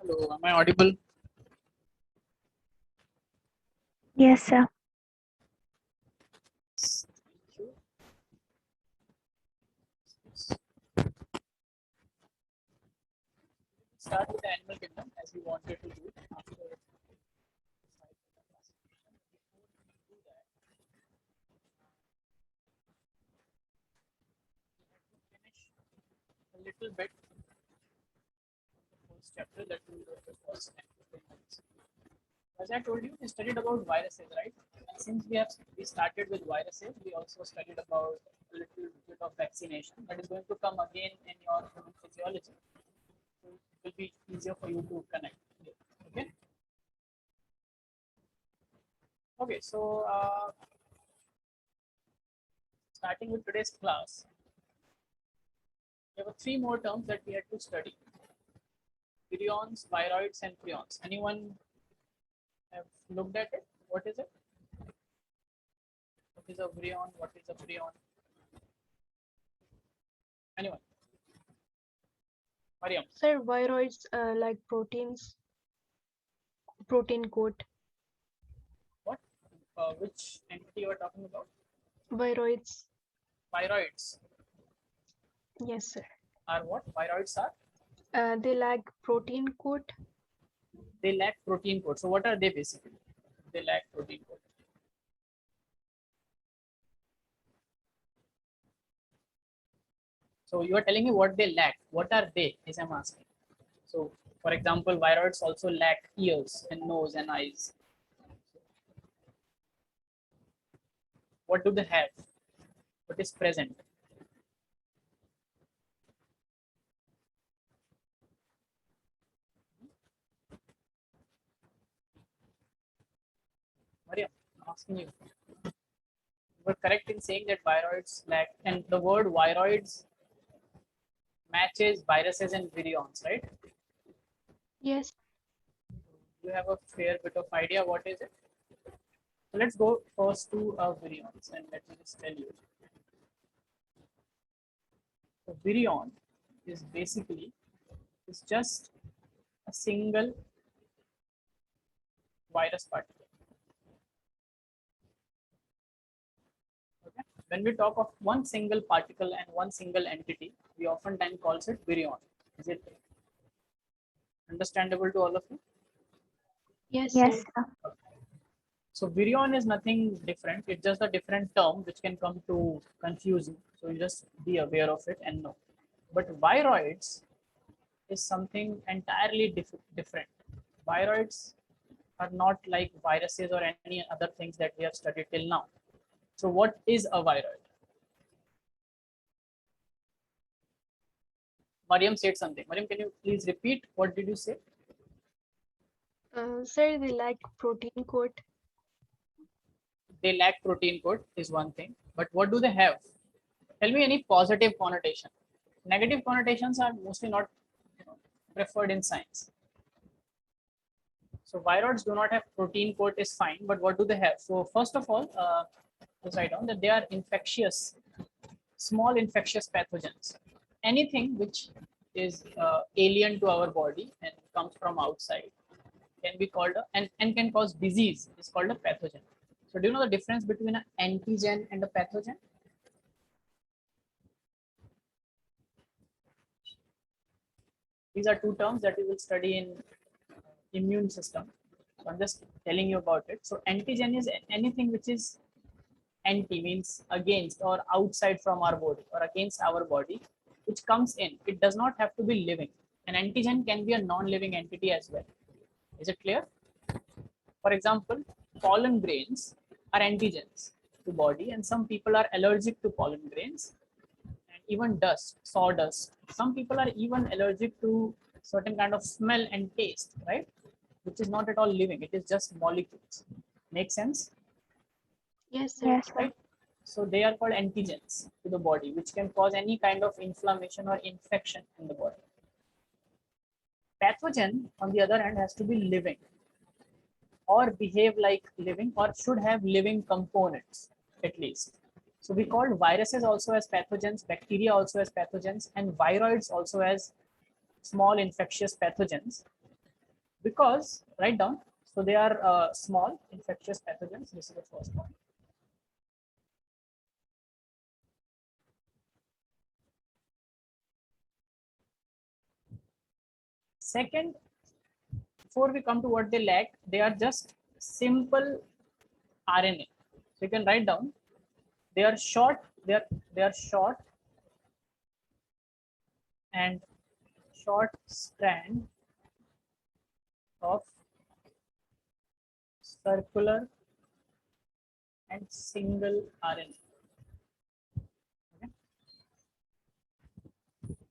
Hello, am I audible? Yes, sir. Thank you. Start with the animal kingdom as we wanted to do after the classification. Before we do that, we have to finish a little bit the first chapter that we wrote the first 10 to 15 minutes. As I told you, we studied about viruses, right? And since we started with viruses, we also studied about a little bit of vaccination that is going to come again in your human physiology. So it will be easier for you to connect. Okay. Okay. So starting with today's class, there were three more terms that we had to study: virions, viroids, and prions. Anyone have looked at it? What is it? What is a virion? What is a prion? Anyone? Mariam, Sir, viroids like proteins, protein coat. what? Which entity you are talking about? Viroids, Viroids yes, sir. are what? Viroids are? They lack protein coat. They lack protein coat. So what are they basically? They lack protein coat. So you are telling me what they lack. What are they? Is I'm asking. So for example, viroids also lack ears and nose and eyes. What do they have? What is present? Mariam, I'm asking you. You were correct in saying that viroids lack, and the word viroids matches viruses and virions, right? Yes. You have a fair bit of idea what is it. So let's go first to virions and let me just tell you. So virion is basically is just a single virus particle. Okay? When we talk of one single particle and one single entity, we often then calls it virion. Is it understandable to all of you? Yes, Yes, sir. sir. So virion is nothing different. It's just a different term which can come to confuse you. So you just be aware of it and know. But viroids is something entirely different. Viroids are not like viruses or any other things that we have studied till now. So what is a viroid? Mariam said something. Mariam, can you please repeat? What did you say? Sir, they lack protein coat. They lack protein coat is one thing, but what do they have? Tell me any positive connotation. Negative connotations are mostly not preferred in science. So viroids do not have protein coat is fine, but what do they have? So first of all, let's write down that they are infectious, small infectious pathogens. Anything which is alien to our body and comes from outside can be called and can cause disease is called a pathogen. So do you know the difference between an antigen and a pathogen? These are two terms that we will study in immune system. So I'm just telling you about it. So antigen is anything which is anti means against or outside from our body or against our body, which comes in. It does not have to be living. An antigen can be a non-living entity as well. Is it clear? For example, pollen grains are antigens to body, and some people are allergic to pollen grains, and even dust, sawdust. Some people are even allergic to certain kind of smell and taste, right? Which is not at all living. It is just molecules. Make sense? Yes, sir. Yes, sir. Right? So they are called antigens to the body, which can cause any kind of inflammation or infection in the body. Pathogen, on the other hand, has to be living or behave like living or should have living components at least. So we called viruses also as pathogens, bacteria also as pathogens, and viroids also as small infectious pathogens. Because, write down, so they are small infectious pathogens. This is the first one. Second, before we come to what they lack, they are just simple RNA. So you can write down, they are short, they are short and short strand of circular and single RNA. Okay.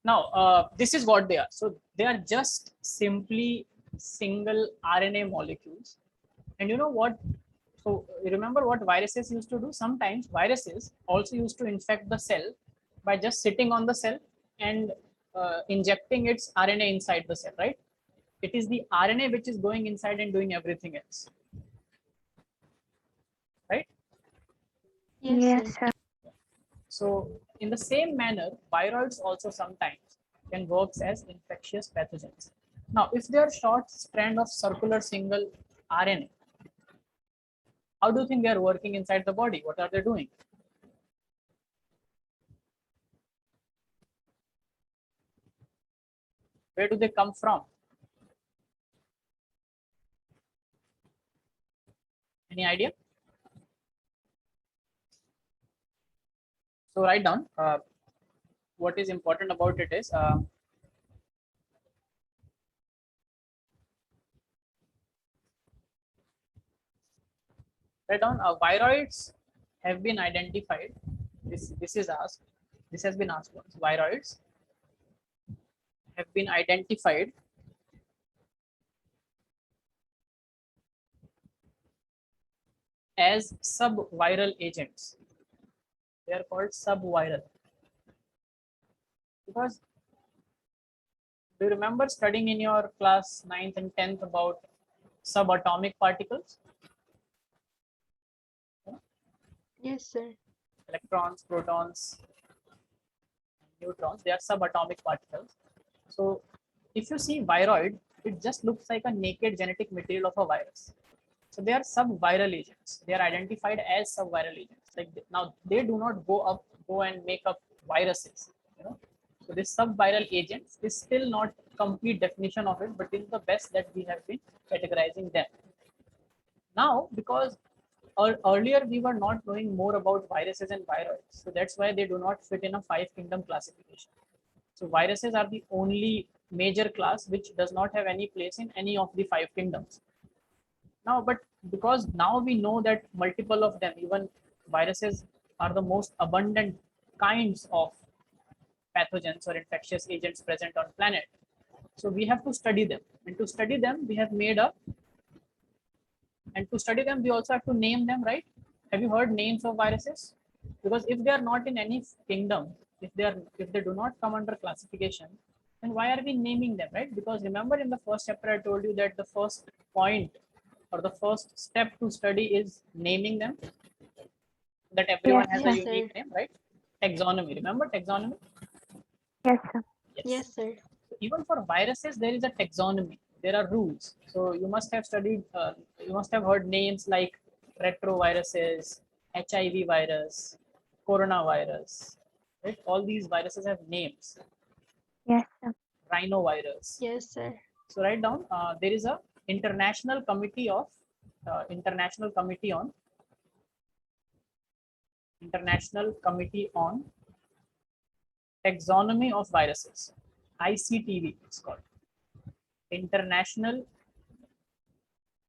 Now, this is what they are. So they are just simply single RNA molecules. And you know what? So remember what viruses used to do? Sometimes viruses also used to infect the cell by just sitting on the cell and injecting its RNA inside the cell, right? It is the RNA which is going inside and doing everything else, right? Yes, Yes, sir. sir. So in the same manner, viroids also sometimes can work as infectious pathogens. Now, if they are short strand of circular single RNA, how do you think they are working inside the body? What are they doing? Where do they come from? Any idea? So write down, what is important about it is, write down, viroids have been identified. This is asked. This has been asked once. Viroids have been identified as subviral agents. They are called subviral because, do you remember studying in your class 9th and 10th about subatomic particles? Yes, sir. Electrons, protons, neutrons, they are subatomic particles. So if you see viroid, it just looks like a naked genetic material of a virus. So they are subviral agents. They are identified as subviral agents. Like now they do not go and make up viruses. You know, so this subviral agents is still not complete definition of it, but is the best that we have been categorizing them. Now, because earlier we were not knowing more about viruses and viroids, so that's why they do not fit in a 5-kingdom classification. So viruses are the only major class which does not have any place in any of the 5 kingdoms. Now, but because now we know that multiple of them, even viruses, are the most abundant kinds of pathogens or infectious agents present on planet. So we have to study them, and to study them, we have made up. And to study them, we also have to name them, right? Have you heard names of viruses? Because if they are not in any kingdom, if they do not come under classification, then why are we naming them, right? Because remember in the first chapter, I told you that the first point or the first step to study is naming them, that everyone Yes, has a sir. Yes, sir. unique name, right? Taxonomy. Remember taxonomy? Yes, sir. Yes. Yes, sir. Even for viruses, there is a taxonomy. There are rules. So you must have studied, you must have heard names like retroviruses, HIV virus, coronavirus, right? All these viruses have names. Yes, sir. Rhinovirus. Yes, sir. So write down, there is a international committee of international committee on taxonomy of viruses. ICTV it's called. International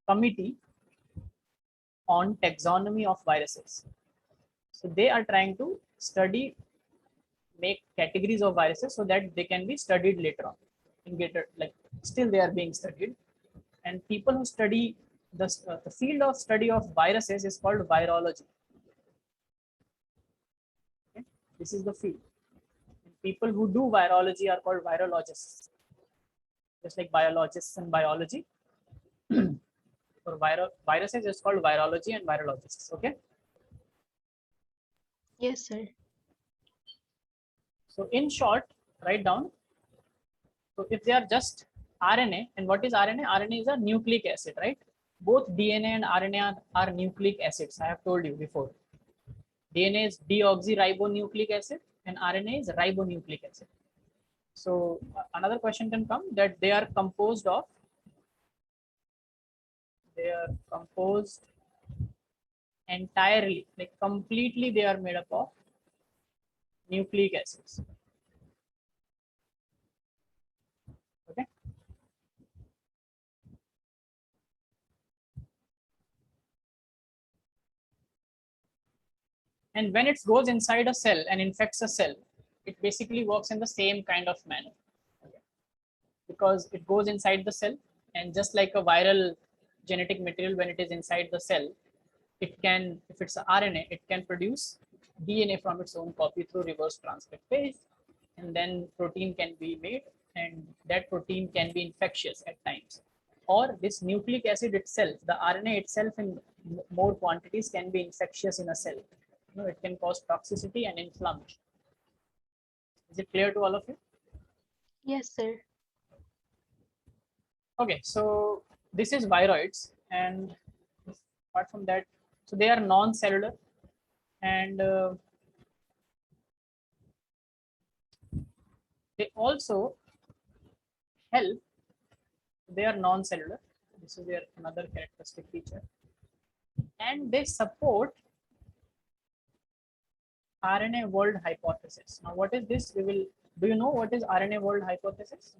Committee on Taxonomy of Viruses. So they are trying to study, make categories of viruses so that they can be studied later on. In later, like still they are being studied. And people who study the field of study of viruses is called virology. Okay? This is the field. And people who do virology are called virologists. Just like biologists and biology. For viruses, it's called virology and virologists. Okay. Yes, sir. So in short, write down. So if they are just RNA. And what is RNA? RNA is a nucleic acid, right? Both DNA and RNA are nucleic acids. I have told you before. DNA is deoxyribonucleic acid and RNA is ribonucleic acid. So another question can come that they are composed entirely, like completely they are made up of nucleic acids. Okay. And when it goes inside a cell and infects a cell, it basically works in the same kind of manner. Okay. Because it goes inside the cell, and just like a viral genetic material, when it is inside the cell, it can, if it's RNA, it can produce DNA from its own copy through reverse transcriptase, and then protein can be made, and that protein can be infectious at times. Or this nucleic acid itself, the RNA itself in more quantities can be infectious in a cell. You know, it can cause toxicity and inflammation. Is it clear to all of you? Yes, sir. Okay, so this is viroids, and apart from that, so they are non-cellular, and they also help. They are non-cellular. This is their another characteristic feature, and they support RNA world hypothesis. Now, what is this? We will. Do you know what is RNA world hypothesis?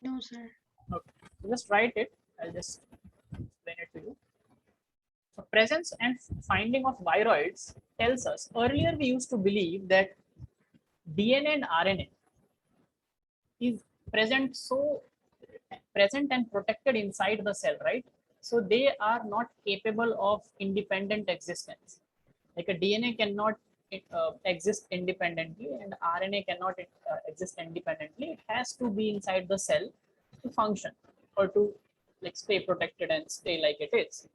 No, sir. Okay, so just write it. I'll just explain it to you. So presence and finding of viroids tells us, earlier we used to believe that DNA and RNA is present and protected inside the cell, right? So they are not capable of independent existence. Like a DNA cannot exist independently, and RNA cannot exist independently. It has to be inside the cell to function or to like stay protected and stay like it is.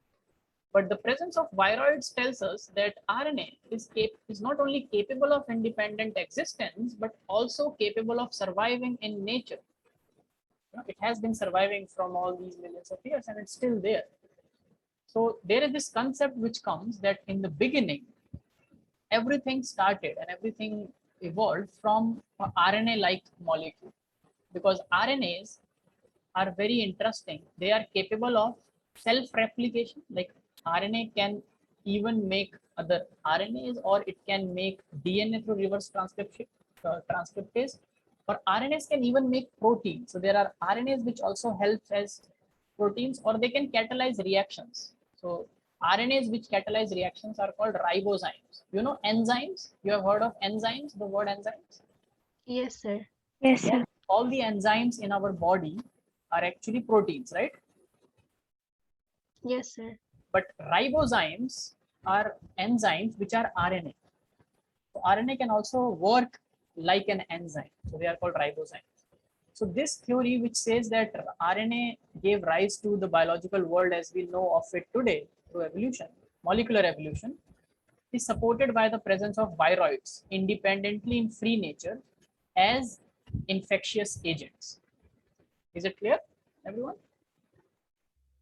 But the presence of viroids tells us that RNA is not only capable of independent existence, but also capable of surviving in nature. You know, it has been surviving from all these millions of years, and it's still there. So there is this concept which comes that in the beginning, everything started and everything evolved from an RNA-like molecule, because RNAs are very interesting. They are capable of self-replication. Like RNA can even make other RNAs, or it can make DNA through reverse transcriptase, or RNAs can even make proteins. So there are RNAs which also helps as proteins, or they can catalyze reactions. So RNAs which catalyze reactions are called ribozymes. You know enzymes? You have heard of enzymes, the word enzymes? Yes, sir. Yes, sir. All the enzymes in our body are actually proteins, right? Yes, sir. But ribozymes are enzymes which are RNA. So RNA can also work like an enzyme. So they are called ribozymes. So this theory which says that RNA gave rise to the biological world as we know of it today through evolution, molecular evolution, is supported by the presence of viroids independently in free nature as infectious agents. Is it clear, everyone?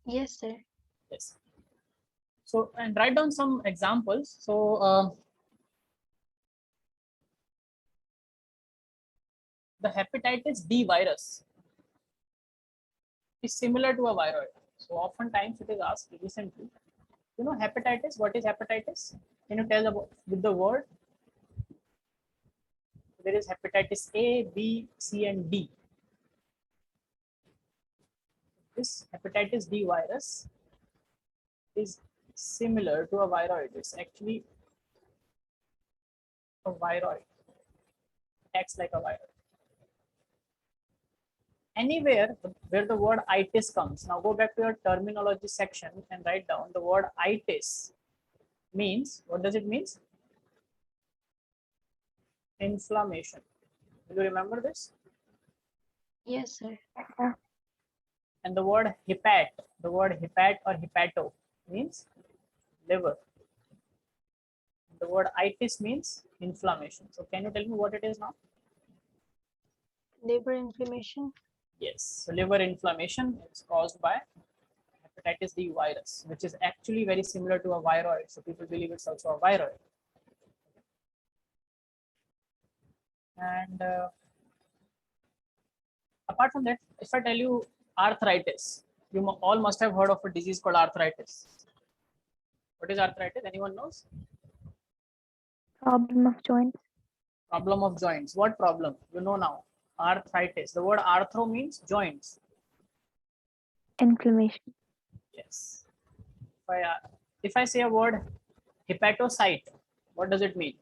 Yes, sir. Yes. So, and write down some examples. So, the hepatitis D virus is similar to a viroid. So, oftentimes it is asked recently, you know, hepatitis, what is hepatitis? Can you tell about with the word? There is hepatitis A, B, C, and D. This hepatitis D virus is similar to a viroid. It's actually a viroid. It acts like a viroid. Anywhere where the word itis comes. Now go back to your terminology section and write down the word itis means, what does it mean? Inflammation. Do you remember this? Yes, sir. Yes, sir. And the word hepat or hepato means liver. The word itis means inflammation. So can you tell me what it is now? Liver inflammation. Yes, so liver inflammation is caused by hepatitis D virus, which is actually very similar to a viroid. So people believe it's also a viroid. And apart from that, if I tell you arthritis, you all must have heard of a disease called arthritis. What is arthritis? Anyone knows? Problem of joints. Problem of joints. What problem? You know now. Arthritis. The word arthro means joints. Inflammation. Yes. If I say a word hepatocyte, what does it mean?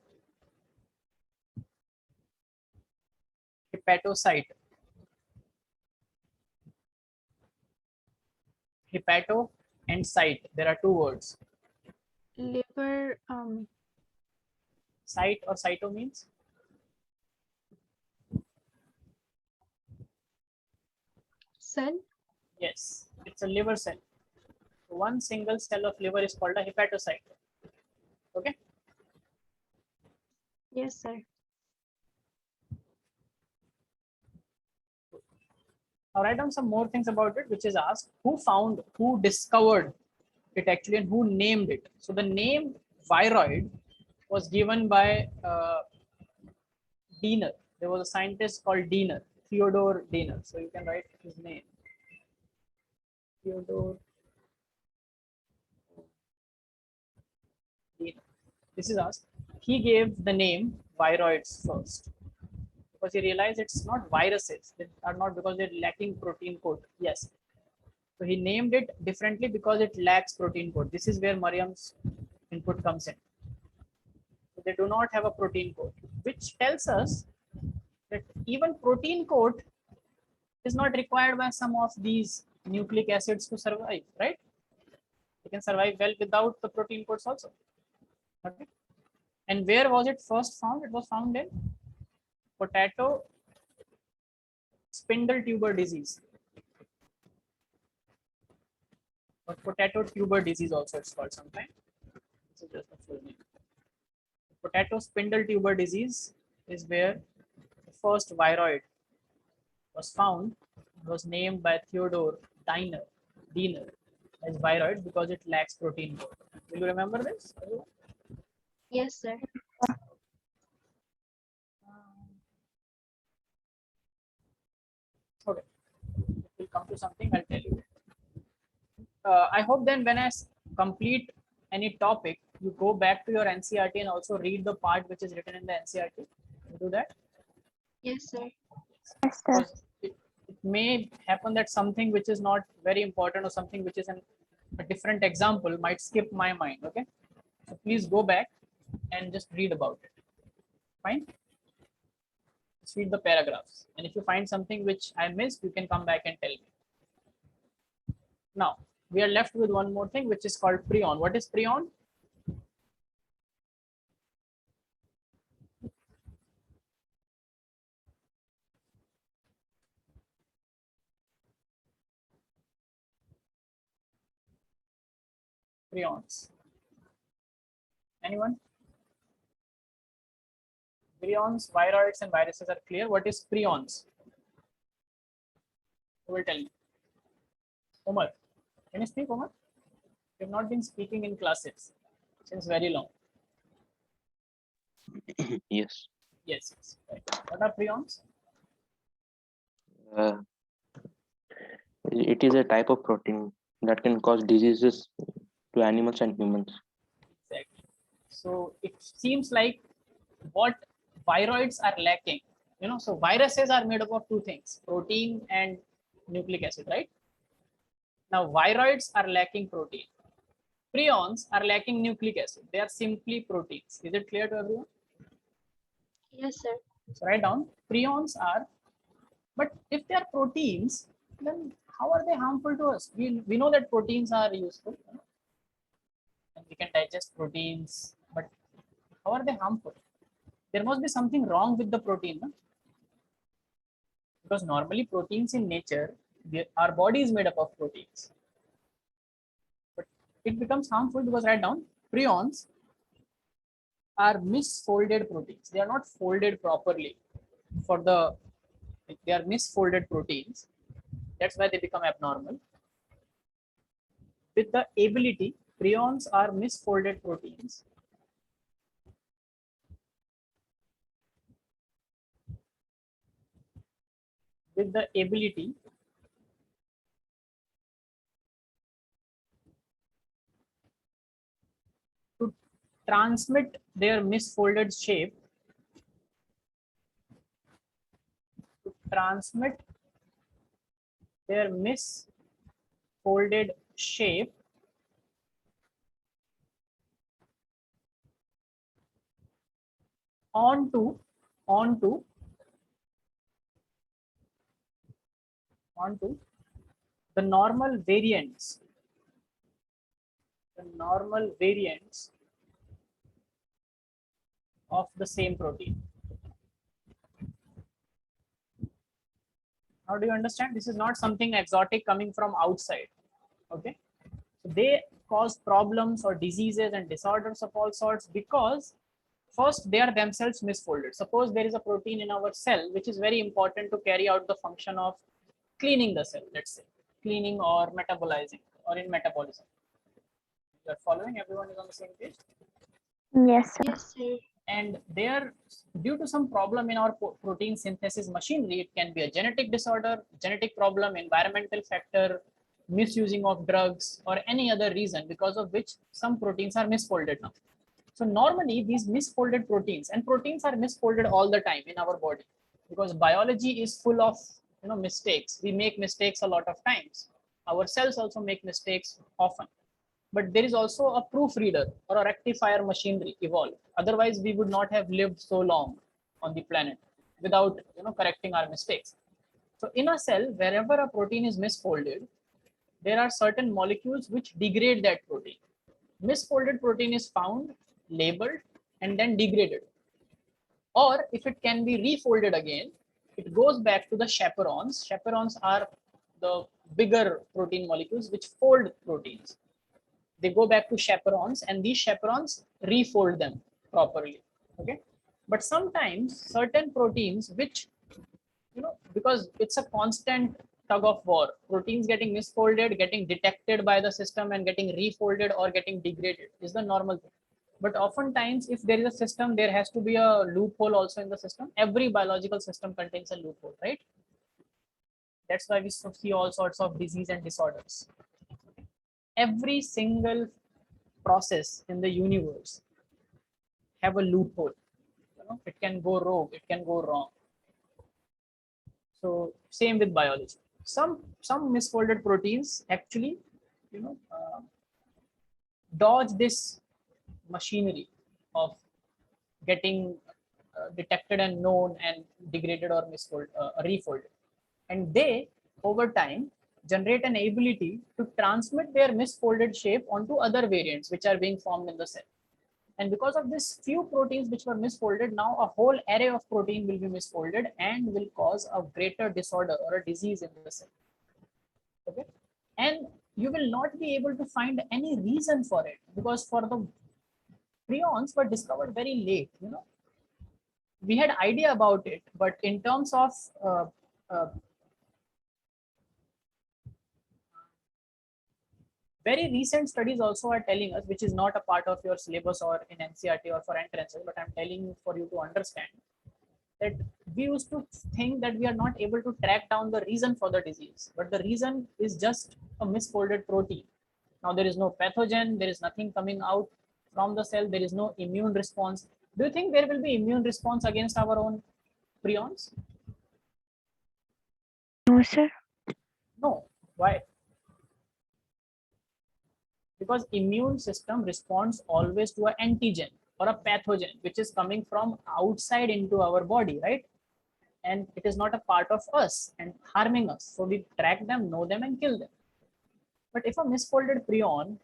Hepatocyte. Hepato and cyte. There are two words. Liver. Cyte or cyto means? Cell. Yes, it's a liver cell. One single cell of liver is called a hepatocyte. Okay. Yes, sir. I'll write down some more things about it, which is asked who discovered it actually, and who named it. So the name viroid was given by Diener. There was a scientist called Diener, Theodore Diener. So you can write his name. Theodore Diener. This is asked. He gave the name viroids first, because he realized it's not viruses. They are not because they're lacking protein code. Yes. So he named it differently because it lacks protein code. This is where Mariam's input comes in. So they do not have a protein code, which tells us that even protein code is not required by some of these nucleic acids to survive, right? They can survive well without the protein codes also. Okay. And where was it first found? It was found in potato spindle tuber disease. Or potato tuber disease also it's called sometimes. This is just the full name. Potato spindle tuber disease is where the first viroid was found. It was named by Theodore Diener as viroid because it lacks protein code. Will you remember this? Yes, sir. Okay, we'll come to something. I'll tell you. I hope then when I complete any topic, you go back to your NCERT and also read the part which is written in the NCERT. You do that? Yes, sir. Yes, sir. Because it may happen that something which is not very important or something which is a different example might skip my mind. Okay, so please go back and just read about it. Fine. Just read the paragraphs, and if you find something which I missed, you can come back and tell me. Now we are left with one more thing, which is called prion. What is prion? Prions. Anyone? Prions, viroids, and viruses are clear. What is prions? Who will tell me? Omar. Can you speak, Omar? You have not been speaking in classes since very long. Yes. Yes. Yes. Right. What are prions? Uh, it is a type of protein that can cause diseases to animals and humans. Exactly. So it seems like what viroids are lacking. So viruses are made up of two things: protein and nucleic acid, right? Now viroids are lacking protein. Prions are lacking nucleic acid. They are simply proteins. Is it clear to everyone? Yes, sir. So write down prions are, but if they are proteins, then how are they harmful to us? We know that proteins are useful, and we can digest proteins, but how are they harmful? There must be something wrong with the protein, no? Because normally proteins in nature, our body is made up of proteins, but it becomes harmful because write down prions are misfolded proteins. They are not folded properly for the Like they are misfolded proteins. That's why they become abnormal. With the ability, prions are misfolded proteins. With the ability to transmit their misfolded shape, onto the normal variants of the same protein. How do you understand? This is not something exotic coming from outside. Okay, so they cause problems or diseases and disorders of all sorts because first they are themselves misfolded. Suppose there is a protein in our cell which is very important to carry out the function of cleaning the cell, let's say cleaning or metabolizing or in metabolism. You are following? Everyone is on the same page? Yes, sir. Yes, sir. And there, due to some problem in our protein synthesis machinery, it can be a genetic disorder, genetic problem, environmental factor, misusing of drugs, or any other reason because of which some proteins are misfolded now. So normally these misfolded proteins, and proteins are misfolded all the time in our body because biology is full of mistakes. We make mistakes a lot of times. Our cells also make mistakes often. But there is also a proofreader or a rectifier machinery evolved. Otherwise, we would not have lived so long on the planet without correcting our mistakes. So in a cell, wherever a protein is misfolded, there are certain molecules which degrade that protein. Misfolded protein is found, labeled, and then degraded. Or if it can be refolded again, it goes back to the chaperones. Chaperones are the bigger protein molecules which fold proteins. They go back to chaperones and these chaperones refold them properly. Okay, but sometimes certain proteins which because it's a constant tug of war, proteins getting misfolded, getting detected by the system and getting refolded or getting degraded is the normal thing. But oftentimes if there is a system, there has to be a loophole also in the system. Every biological system contains a loophole, right? That's why we see all sorts of disease and disorders. Every single process in the universe have a loophole. It can go rogue, it can go wrong. So same with biology. Some misfolded proteins actually dodge this machinery of getting detected and known and degraded or refolded, and they over time generate an ability to transmit their misfolded shape onto other variants which are being formed in the cell. And because of this few proteins which were misfolded, now a whole array of protein will be misfolded and will cause a greater disorder or a disease in the cell. Okay, and you will not be able to find any reason for it because for the prions were discovered very late. We had idea about it, but in terms of very recent studies also are telling us, which is not a part of your syllabus or in NCERT or for entrances, but I'm telling you for you to understand that we used to think that we are not able to track down the reason for the disease, but the reason is just a misfolded protein. Now there is no pathogen, there is nothing coming out from the cell, there is no immune response. Do you think there will be immune response against our own prions? No, sir. No. Why? Because immune system responds always to an antigen or a pathogen which is coming from outside into our body, right? And it is not a part of us and harming us. So we track them, know them, and kill them. But if a misfolded prion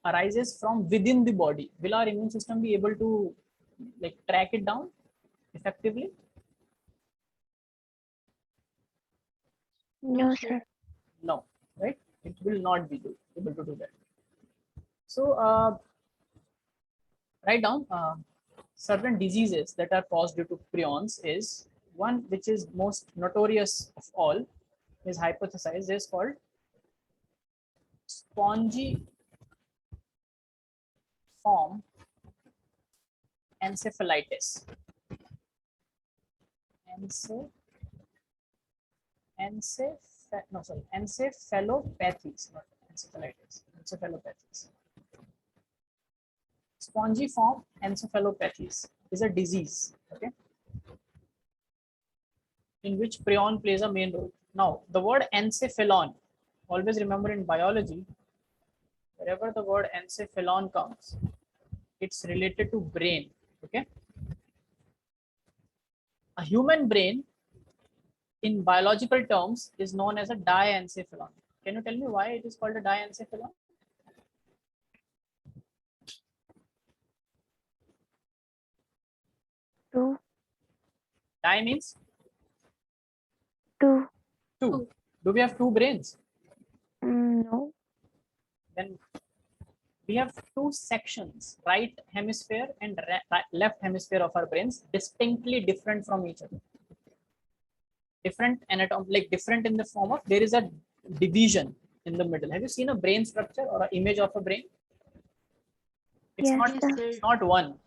arises from within the body, will our immune system be able to track it down effectively? No, sir. No, right? It will not be able to do that. So write down certain diseases that are caused due to prions is one which is most notorious of all is hypothesized is called spongy form encephalitis. Encephalopathies, not encephalitis, encephalopathies. Spongiform encephalopathies is a disease, okay, in which prion plays a main role. Now, the word encephalon, always remember in biology, wherever the word encephalon comes, it's related to brain, okay. A human brain in biological terms is known as a diencephalon. Can you tell me why it is called a diencephalon? Two. Di means Two. two. Do we have two brains? No. Then we have two sections, right hemisphere and left hemisphere of our brains, distinctly different from each other. Different anatomy, like different in the form of there is a division in the middle. Have you seen a brain structure or an image of a brain? It's Yes, not. sir. It's not one.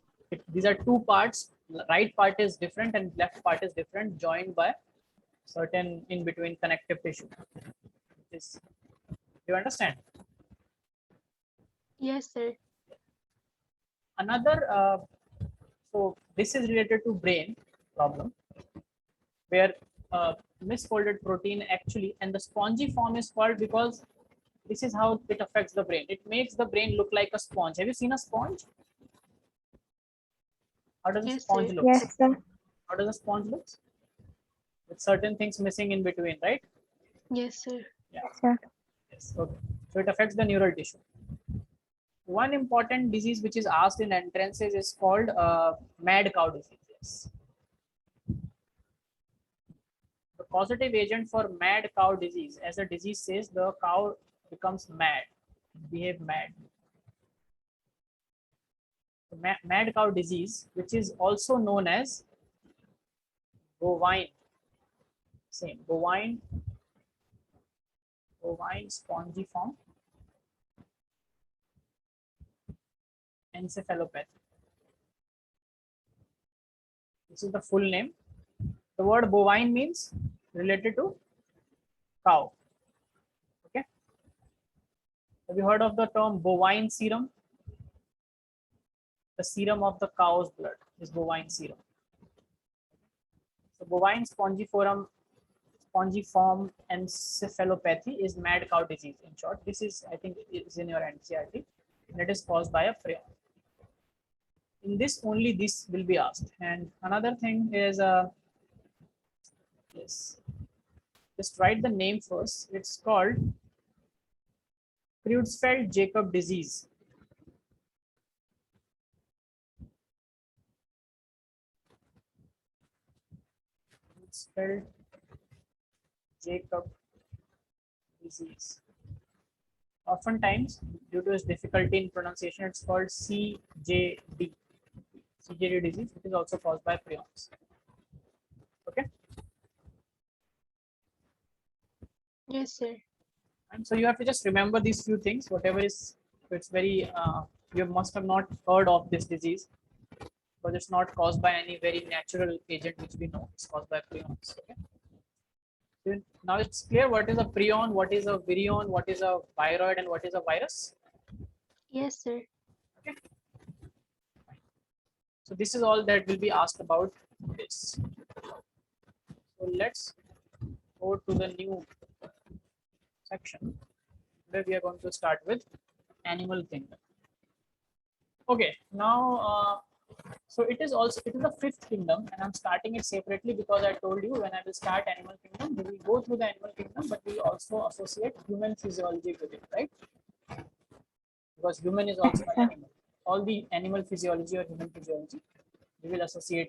These are two parts. Right part is different and left part is different, joined by certain in between connective tissue. Do you understand? Yes, sir. Another. So this is related to brain problem, where misfolded protein actually, and the spongy form is called because this is how it affects the brain. It makes the brain look like a sponge. Have you seen a sponge? How does a Yes, sponge sir. look? Yes, sir. How does a sponge look? With certain things missing in between, right? Yes, sir. Yes, sir. Yes. Okay. So it affects the neural tissue. One important disease which is asked in entrances is called mad cow disease. Yes. The causative agent for mad cow disease, as the disease says, the cow becomes mad, behave mad. The mad cow disease, which is also known as bovine, same bovine spongiform encephalopathy. This is the full name. The word bovine means related to cow. Okay. Have you heard of the term bovine serum? The serum of the cow's blood is bovine serum. So bovine spongiform encephalopathy is mad cow disease. In short, this is, I think, is in your NCERT, and it is caused by a prion. In this, only this will be asked. And another thing is, yes, just write the name first. It's called Creutzfeldt-Jakob disease. Creutzfeldt-Jakob disease. Oftentimes, due to its difficulty in pronunciation, it's called CJD. CJD disease. It is also caused by prions. Okay. Yes, sir. And so you have to just remember these few things. Whatever is, it's very. You must have not heard of this disease, because it's not caused by any very natural agent which we know. It's caused by prions. Okay. So now it's clear what is a prion, what is a virion, what is a viroid, and what is a virus. Yes, sir. Okay. So this is all that will be asked about this. So let's go to the new section where we are going to start with animal kingdom. Okay, now so it is the fifth kingdom, and I'm starting it separately because I told you when I will start animal kingdom, we will go through the animal kingdom, but we will also associate human physiology with it, right? Because human is also an animal. All the animal physiology or human physiology, we will associate